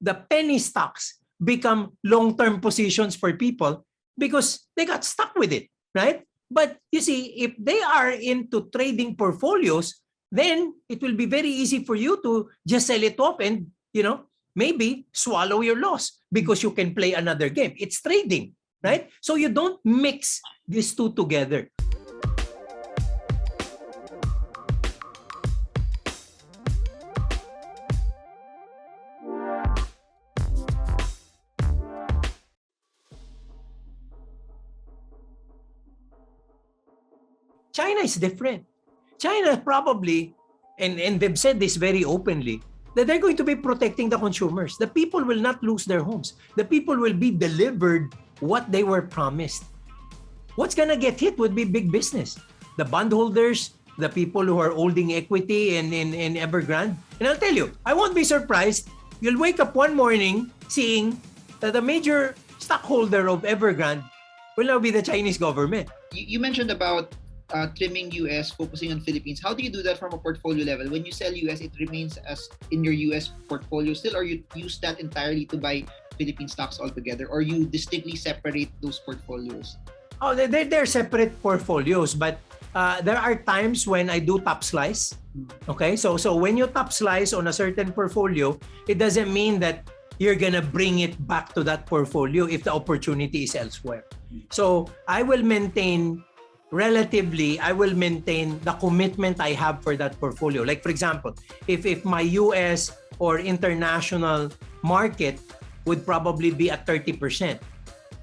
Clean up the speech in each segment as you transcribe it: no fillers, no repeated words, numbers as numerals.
the penny stocks become long-term positions for people because they got stuck with it, right? But you see, if they are into trading portfolios, then it will be very easy for you to just sell it off and, maybe swallow your loss because you can play another game. It's trading, right? So you don't mix these two together. China is different. China probably, and they've said this very openly, that they're going to be protecting the consumers. The people will not lose their homes. The people will be delivered what they were promised. What's going to get hit would be big business. The bondholders, the people who are holding equity in Evergrande. And I'll tell you, I won't be surprised. You'll wake up one morning seeing that the major stockholder of Evergrande will now be the Chinese government. You mentioned about trimming US, focusing on Philippines. How do you do that from a portfolio level? When you sell US, it remains as in your US portfolio still, or you use that entirely to buy Philippine stocks altogether, or you distinctly separate those portfolios? Oh, they're separate portfolios, but there are times when I do top slice. Okay, so when you top slice on a certain portfolio, it doesn't mean that you're gonna bring it back to that portfolio if the opportunity is elsewhere. So I will maintain the commitment I have for that portfolio. Like for example, if my US or international market would probably be at 30%,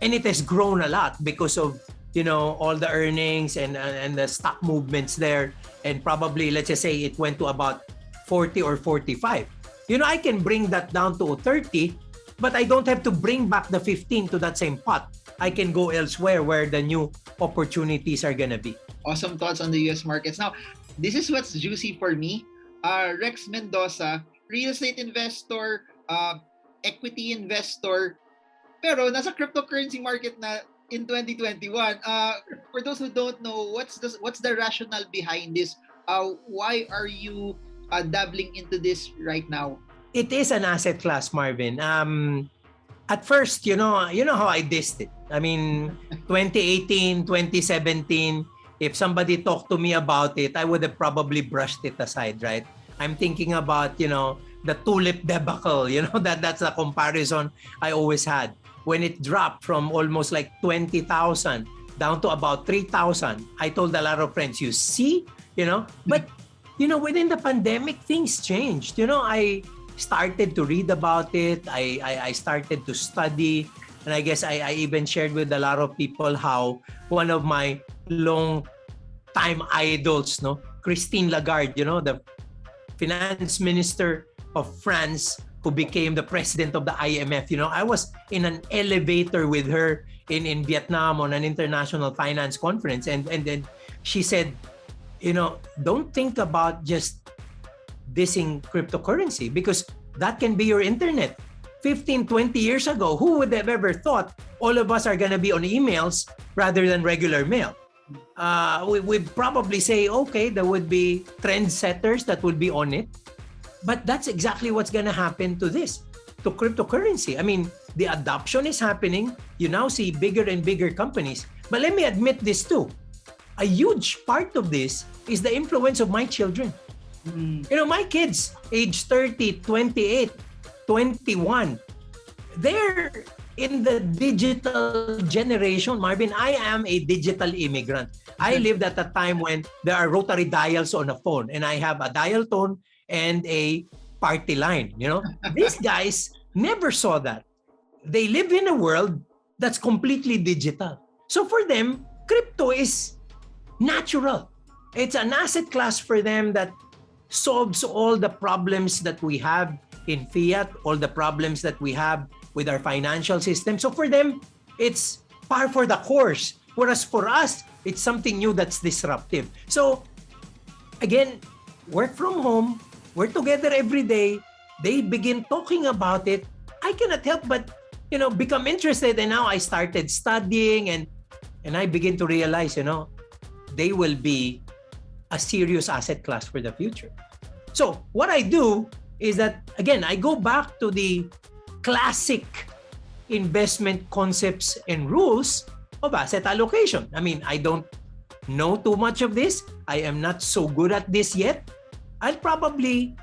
and it has grown a lot because of all the earnings and the stock movements there, and probably let's just say it went to about 40 or 45. I can bring that down to 30, but I don't have to bring back the 15 to that same pot. I can go elsewhere where the new opportunities are gonna be. Awesome thoughts on the US markets. Now, this is what's juicy for me. Rex Mendoza, real estate investor, equity investor, pero nasa cryptocurrency market na in 2021. For those who don't know, what's the rationale behind this? Why are you dabbling into this right now? It is an asset class, Marvin. At first, you know how I dissed it. I mean, 2018, 2017, if somebody talked to me about it, I would have probably brushed it aside, right? I'm thinking about, the tulip debacle, that's the comparison I always had. When it dropped from almost like 20,000 down to about 3,000, I told a lot of friends, you see, but, within the pandemic, things changed. I started to read about it. I started to study. And I guess I even shared with a lot of people how one of my long-time idols, Christine Lagarde, the finance minister of France who became the president of the IMF. I was in an elevator with her in Vietnam on an international finance conference. And then she said, don't think about just dissing cryptocurrency because that can be your internet. 15, 20 years ago, who would have ever thought all of us are going to be on emails rather than regular mail? We'd probably say, okay, there would be trendsetters that would be on it. But that's exactly what's going to happen to cryptocurrency. I mean, the adoption is happening. You now see bigger and bigger companies. But let me admit this too. A huge part of this is the influence of my children. My kids, age 30, 28, 21, they're in the digital generation. Marvin, I am a digital immigrant. I lived at a time when there are rotary dials on a phone, and I have a dial tone and a party line. These guys never saw that. They live in a world that's completely digital. So for them, crypto is natural. It's an asset class for them that solves all the problems that we have in fiat, all the problems that we have with our financial system. So for them, it's par for the course. Whereas for us, it's something new that's disruptive. So again, work from home, we're together every day. They begin talking about it. I cannot help but, become interested. And now I started studying and I begin to realize, they will be a serious asset class for the future. So what I do is that, again, I go back to the classic investment concepts and rules of asset allocation. I mean, I don't know too much of this. I am not so good at this yet. I'll probably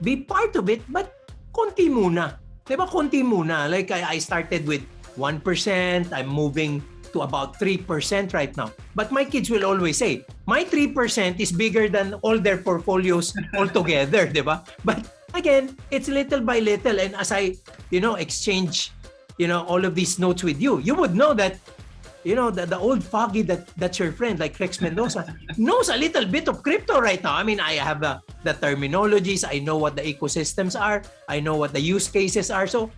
be part of it, but konti muna. Diba, konti muna. Like I started with 1%. I'm moving to about 3% right now. But my kids will always say, my 3% is bigger than all their portfolios altogether, diba? But again, it's little by little. And as I, exchange, all of these notes with you, you would know that, the old foggy that's your friend, like Rex Mendoza, knows a little bit of crypto right now. I mean, I have the terminologies. I know what the ecosystems are. I know what the use cases are. So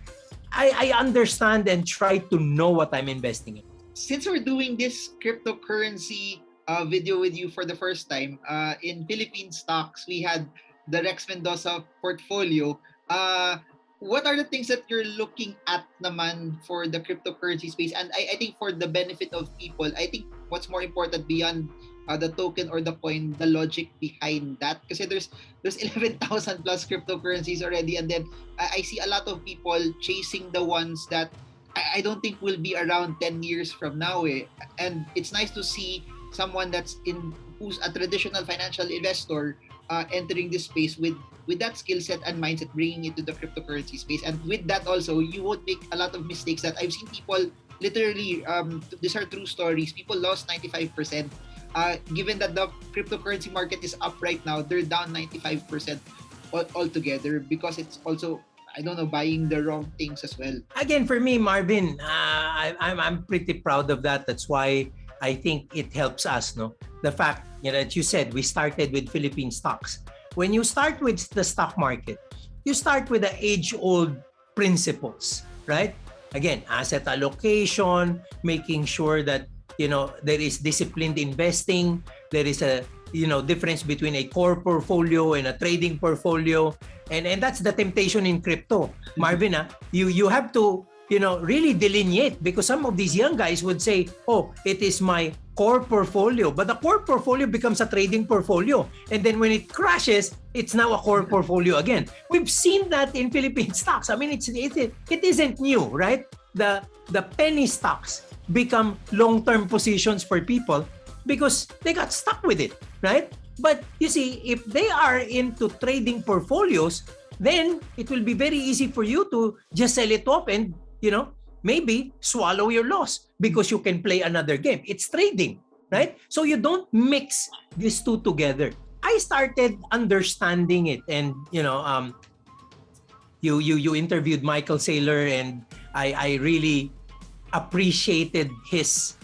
I understand and try to know what I'm investing in. Since we're doing this cryptocurrency video with you for the first time, in Philippine stocks, we had the Rex Mendoza portfolio. What are the things that you're looking at naman for the cryptocurrency space? And I think for the benefit of people, I think what's more important beyond the token or the coin, the logic behind that. Kasi there's 11,000 plus cryptocurrencies already, and then I see a lot of people chasing the ones that I don't think will be around 10 years from now. And it's nice to see someone who's a traditional financial investor entering this space with that skill set and mindset, bringing it to the cryptocurrency space. And with that also, you won't make a lot of mistakes that I've seen people literally, these are true stories, people lost 95%. Given that the cryptocurrency market is up right now, they're down 95% altogether because it's also, I don't know, buying the wrong things as well. Again, for me, Marvin, I'm pretty proud of that. That's why I think it helps us, no? The fact that you said we started with Philippine stocks. When you start with the stock market, you start with the age-old principles, right? Again, asset allocation, making sure that there is disciplined investing, there is a difference between a core portfolio and a trading portfolio, and that's the temptation in crypto, Marvin. You have to really delineate, because some of these young guys would say, oh, it is my core portfolio, but the core portfolio becomes a trading portfolio, and then when it crashes, it's now a core portfolio again. We've seen that in Philippine stocks. I mean, it isn't new, right? The penny stocks become long-term positions for people because they got stuck with it, right? But you see, if they are into trading portfolios, then it will be very easy for you to just sell it off and maybe swallow your loss because you can play another game. It's trading, right? So you don't mix these two together. I started understanding it, and you interviewed Michael Saylor, and I really appreciated his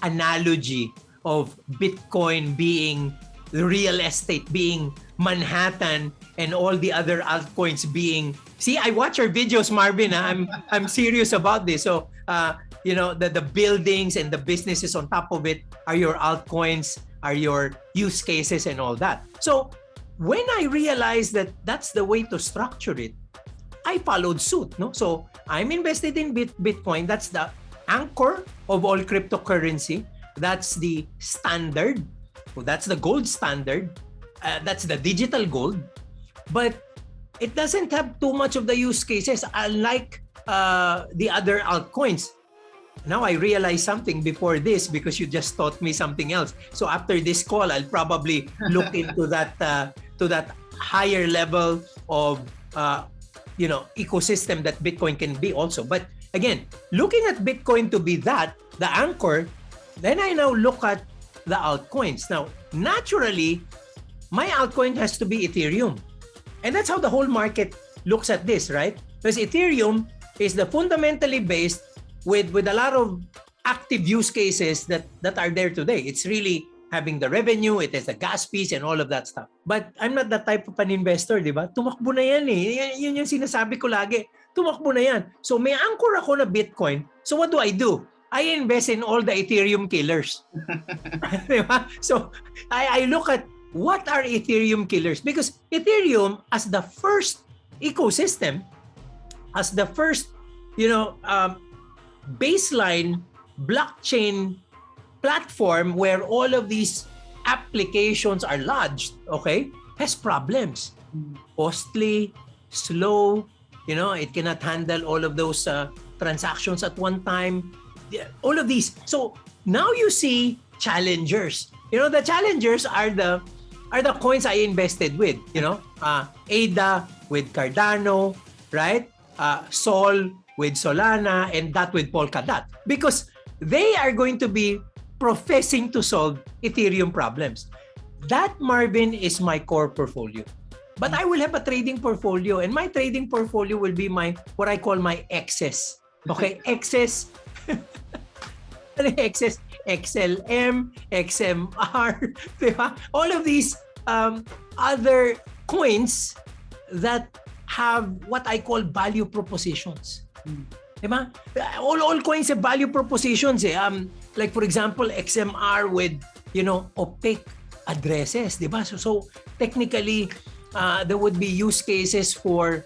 analogy of Bitcoin being real estate, being Manhattan, and all the other altcoins being. See, I watch your videos, Marvin. I'm serious about this. So the buildings and the businesses on top of it are your altcoins, are your use cases, and all that. So when I realized that that's the way to structure it, I followed suit. No, so I'm invested in Bitcoin. That's the anchor of all cryptocurrency. That's the standard. That's the gold standard. That's the digital gold. But it doesn't have too much of the use cases, unlike the other altcoins. Now I realize something before this, because you just taught me something else. So after this call, I'll probably look into that to that higher level of ecosystem that Bitcoin can be also. But again, looking at Bitcoin to be the anchor, then I now look at the altcoins. Now, naturally, my altcoin has to be Ethereum. And that's how the whole market looks at this, right? Because Ethereum is the fundamentally based with a lot of active use cases that are there today. It's really having the revenue, it has the gas fees and all of that stuff. But I'm not that type of an investor, di ba? Tumakbo na yan eh. Yun yung sinasabi ko lagi. Tumakbo na yan. So may anchor ako na Bitcoin. So what do? I invest in all the Ethereum killers. Diba? So I look at what are Ethereum killers, because Ethereum as the first ecosystem, as the first baseline blockchain platform where all of these applications are lodged, okay, has problems. Costly, slow, It cannot handle all of those transactions at one time. All of these. So now you see challengers. The challengers are the coins I invested with. ADA with Cardano, right? Sol with Solana, and that with Polkadot, because they are going to be professing to solve Ethereum problems. That, Marvin, is my core portfolio. But I will have a trading portfolio, and my trading portfolio will be what I call my excess. Okay, excess. Excess, XLM, XMR, diba? All of these other coins that have what I call value propositions. Diba? All coins have value propositions. Like for example, XMR with opaque addresses, diba? So technically, there would be use cases for,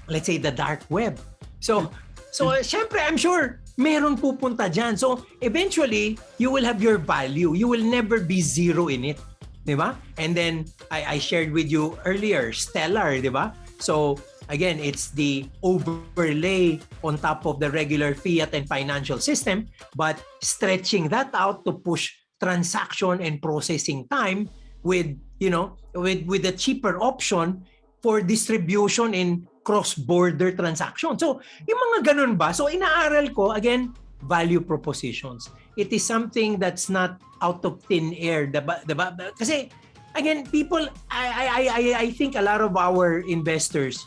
let's say, the dark web. So syempre, I'm sure meron pupunta dyan. So eventually, you will have your value. You will never be zero in it. Diba? And then I shared with you earlier, Stellar, diba? So again, it's the overlay on top of the regular fiat and financial system, but stretching that out to push transaction and processing time with a cheaper option for distribution in cross-border transaction. So yung mga ganun ba? So inaaral ko, again, value propositions. It is something that's not out of thin air. Diba? Kasi again, people, I think a lot of our investors,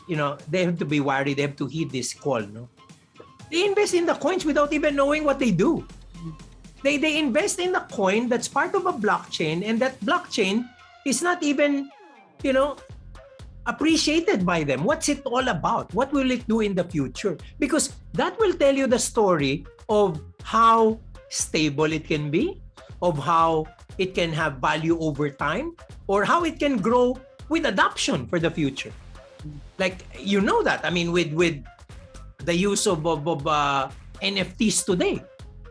they have to be worried. They have to heed this call. No, they invest in the coins without even knowing what they do. They invest in the coin that's part of a blockchain, and that blockchain is not even, appreciated by them. What's it all about? What will it do in the future? Because that will tell you the story of how stable it can be, of how it can have value over time, or how it can grow with adoption for the future. Like, that. I mean, with the use of NFTs today,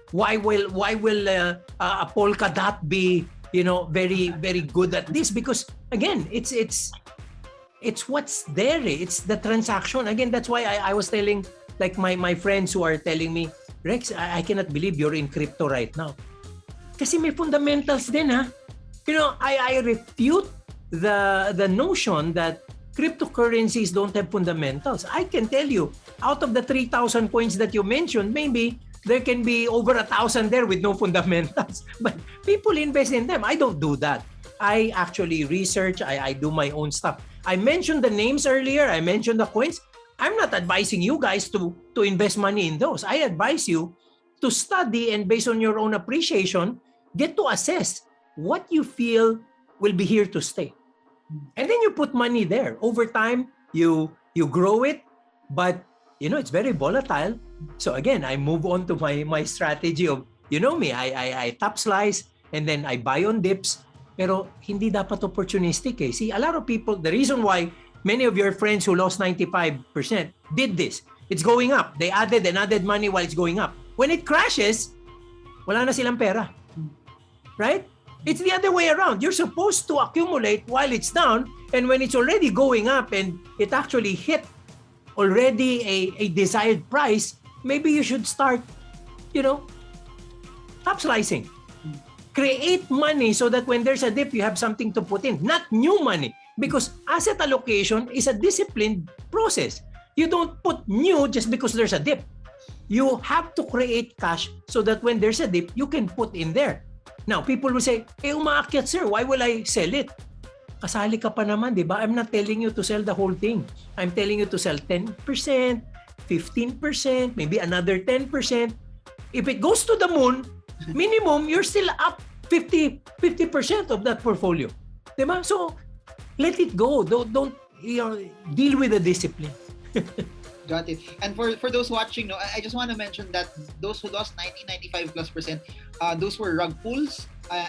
why will a Polkadot be very, very good at this? Because again, it's what's there. It's the transaction. Again, that's why I was telling, like, my friends who are telling me, Rex, I cannot believe you're in crypto right now. Kasi may fundamentals din, ha? I refute the notion that cryptocurrencies don't have fundamentals. I can tell you, out of the 3,000 coins that you mentioned, maybe there can be over 1,000 there with no fundamentals. But people invest in them. I don't do that. I actually research. I do my own stuff. I mentioned the names earlier. I mentioned the coins. I'm not advising you guys to invest money in those. I advise you to study, and based on your own appreciation, get to assess what you feel will be here to stay. And then you put money there. Over time, you grow it, but it's very volatile. So again, I move on to my strategy of, me, I top slice and then I buy on dips. Pero hindi dapat opportunistic eh. See, a lot of people, the reason why many of your friends who lost 95% did this, it's going up. They added money while it's going up. When it crashes, wala na silang pera. Right? It's the other way around. You're supposed to accumulate while it's down, and when it's already going up and it actually hit already a desired price, maybe you should start, top slicing. Create money so that when there's a dip, you have something to put in, not new money. Because asset allocation is a disciplined process. You don't put new just because there's a dip. You have to create cash so that when there's a dip, you can put in there. Now, people will say, umaakyat, sir, why will I sell it? Kasali ka pa naman, di ba? I'm not telling you to sell the whole thing. I'm telling you to sell 10%, 15%, maybe another 10%. If it goes to the moon, minimum, you're still up 50% of that portfolio. Di ba? So, let it go. Don't deal with the discipline. Got it. And for those watching, I just want to mention that those who lost 95+%, those were rug pulls,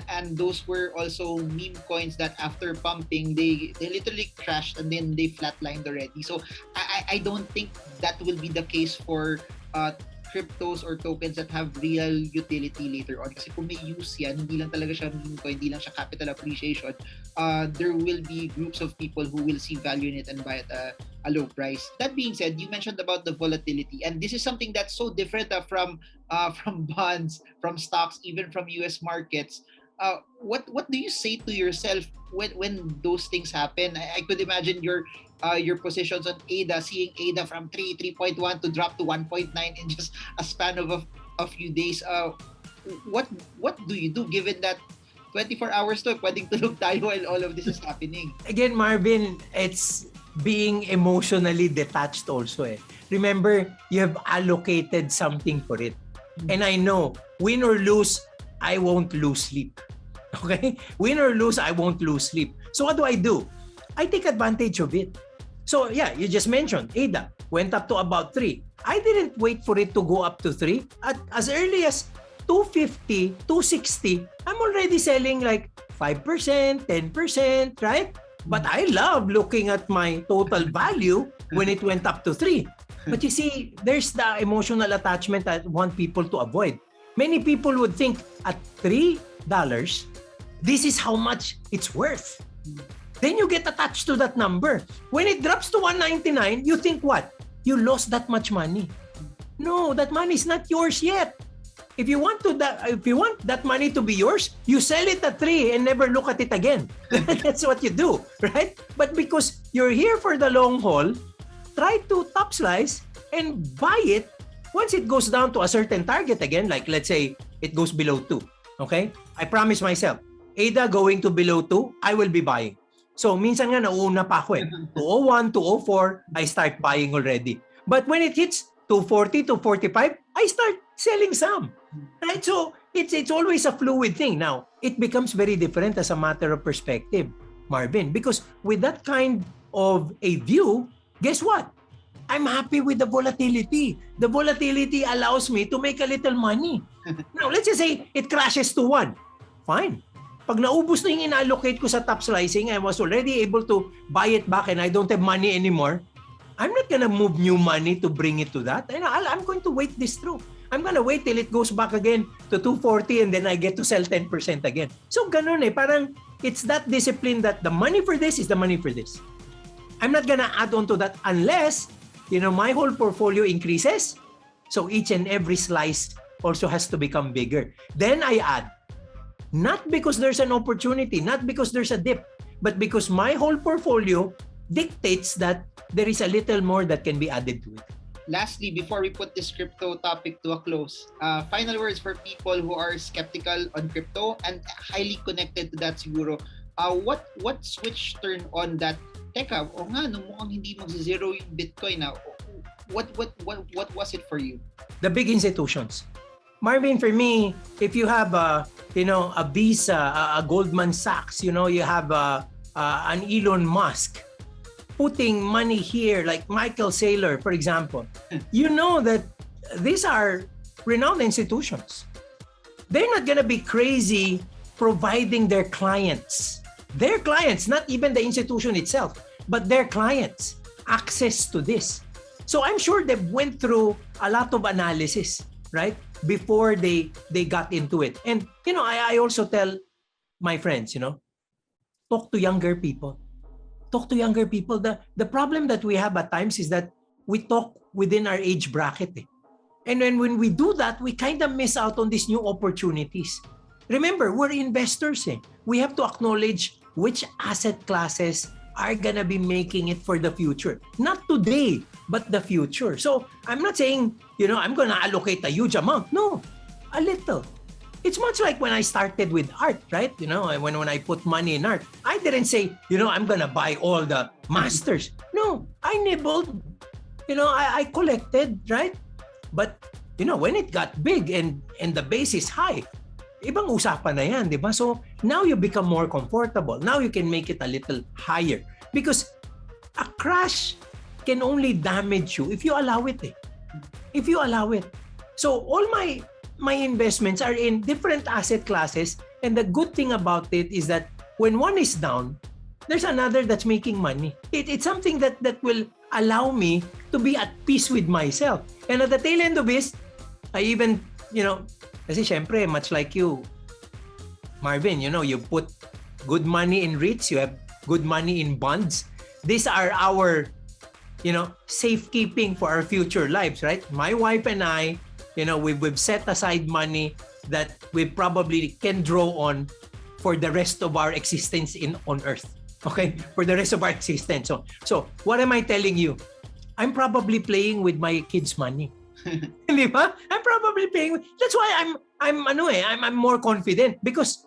and those were also meme coins that after pumping, they literally crashed and then they flatlined already. So I don't think that will be the case for cryptos or tokens that have real utility later on. Kasi kung may use yan, hindi lang talaga siya meme coin, hindi lang siya capital appreciation, there will be groups of people who will see value in it and buy at a low price. That being said, you mentioned about the volatility, and this is something that's so different from bonds, from stocks, even from US markets. What do you say to yourself when those things happen? I could imagine your positions on ADA, seeing ADA from 3.1 to drop to 1.9 in just a span of a few days. What do you do given that 24 hours to pwedeng tulog tayo while all of this is happening? Again, Marvin, it's being emotionally detached also. Remember, you have allocated something for it. And I know, win or lose, I won't lose sleep. Okay? Win or lose, I won't lose sleep. So what do? I take advantage of it. So yeah, you just mentioned ADA went up to about 3. I didn't wait for it to go up to 3. At as early as 250, 260, I'm already selling like 5%, 10%, right? But I love looking at my total value when it went up to 3. But you see, there's the emotional attachment that I want people to avoid. Many people would think at $3, this is how much it's worth. Then you get attached to that number. When it drops to 199, you think what? You lost that much money. No, that money is not yours yet. If you want that money to be yours, you sell it at 3 and never look at it again. That's what you do, right? But because you're here for the long haul, try to top slice and buy it once it goes down to a certain target again, like let's say it goes below 2. Okay? I promise myself, ADA going to below 2, I will be buying. So minsan nga nauuna pa ako 201, 204, I start buying already. But when it hits 240, 245, I start selling some. Right? So it's always a fluid thing. Now, it becomes very different as a matter of perspective, Marvin, because with that kind of a view, guess what? I'm happy with the volatility. The volatility allows me to make a little money. Now, let's just say it crashes to 1. Fine. Pag naubos na yung in-allocate ko sa top slicing, I was already able to buy it back and I don't have money anymore, I'm not gonna move new money to bring it to that. And I'm going to wait this through. I'm gonna wait till it goes back again to 240 and then I get to sell 10% again. So ganun parang it's that discipline that the money for this is the money for this. I'm not gonna add on to that unless, my whole portfolio increases. So each and every slice also has to become bigger. Then I add. Not because there's an opportunity, not because there's a dip, but because my whole portfolio dictates that there is a little more that can be added to it. Lastly, before we put this crypto topic to a close, final words for people who are skeptical on crypto and highly connected to that siguro. What switch turned on that? Teka, mukhang hindi mag-zero yung Bitcoin now. What was it for you? The big institutions. Marvin, for me, if you have a Visa, a Goldman Sachs, you have an Elon Musk putting money here, like Michael Saylor, for example, you know that these are renowned institutions. They're not gonna be crazy providing their clients, not even the institution itself, but their clients, access to this. So I'm sure they went through a lot of analysis, right? Before they got into it. And, I also tell my friends, talk to younger people. Talk to younger people. The problem that we have at times is that we talk within our age bracket. And then when we do that, we kind of miss out on these new opportunities. Remember, we're investors. We have to acknowledge which asset classes are gonna be making it for the future. Not today, but the future. So I'm not saying, I'm gonna allocate a huge amount. No, a little. It's much like when I started with art, right? When I put money in art, I didn't say, I'm gonna buy all the masters. No, I nibbled. I collected, right? But, when it got big and the base is high, ibang usapan na yan, di ba? So now you become more comfortable. Now you can make it a little higher. Because a crash can only damage you if you allow it. If you allow it. So all my investments are in different asset classes, and the good thing about it is that when one is down, there's another that's making money. It's something that will allow me to be at peace with myself. And at the tail end of this, I even, kasi syempre, much like you, Marvin, you put good money in REITs, you have good money in bonds. These are our, safekeeping for our future lives, right? My wife and I, we've set aside money that we probably can draw on for the rest of our existence on Earth. Okay? For the rest of our existence. So what am I telling you? I'm probably playing with my kids' money. Di ba? I'm probably playing. That's why I'm more confident because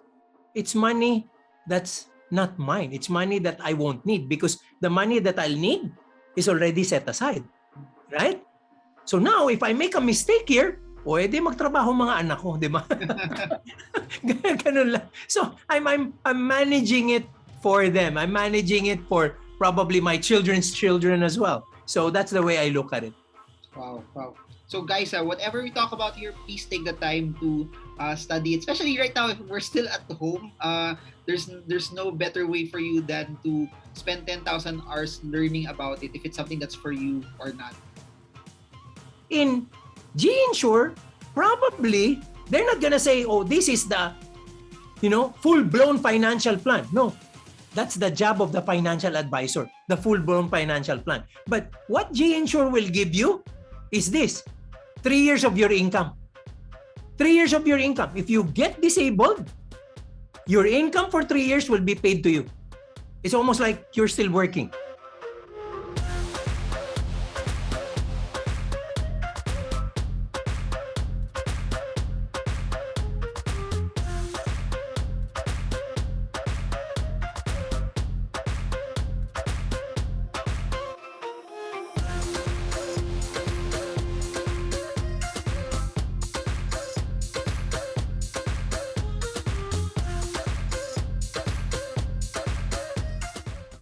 it's money that's not mine. It's money that I won't need because the money that I'll need is already set aside. Right? So now, if I make a mistake here, pwede magtrabaho mga anak ko, di ba? Ganun lang. So, I'm managing it for them. I'm managing it for probably my children's children as well. So, that's the way I look at it. Wow. So guys, whatever we talk about here, please take the time to study it. Especially right now, if we're still at home, there's no better way for you than to spend 10,000 hours learning about it if it's something that's for you or not. In G-Insure, probably, they're not gonna say, oh, this is the, full-blown financial plan. No, that's the job of the financial advisor, the full-blown financial plan. But what G-Insure will give you is this, 3 years of your income. 3 years of your income. If you get disabled, your income for 3 years will be paid to you. It's almost like you're still working.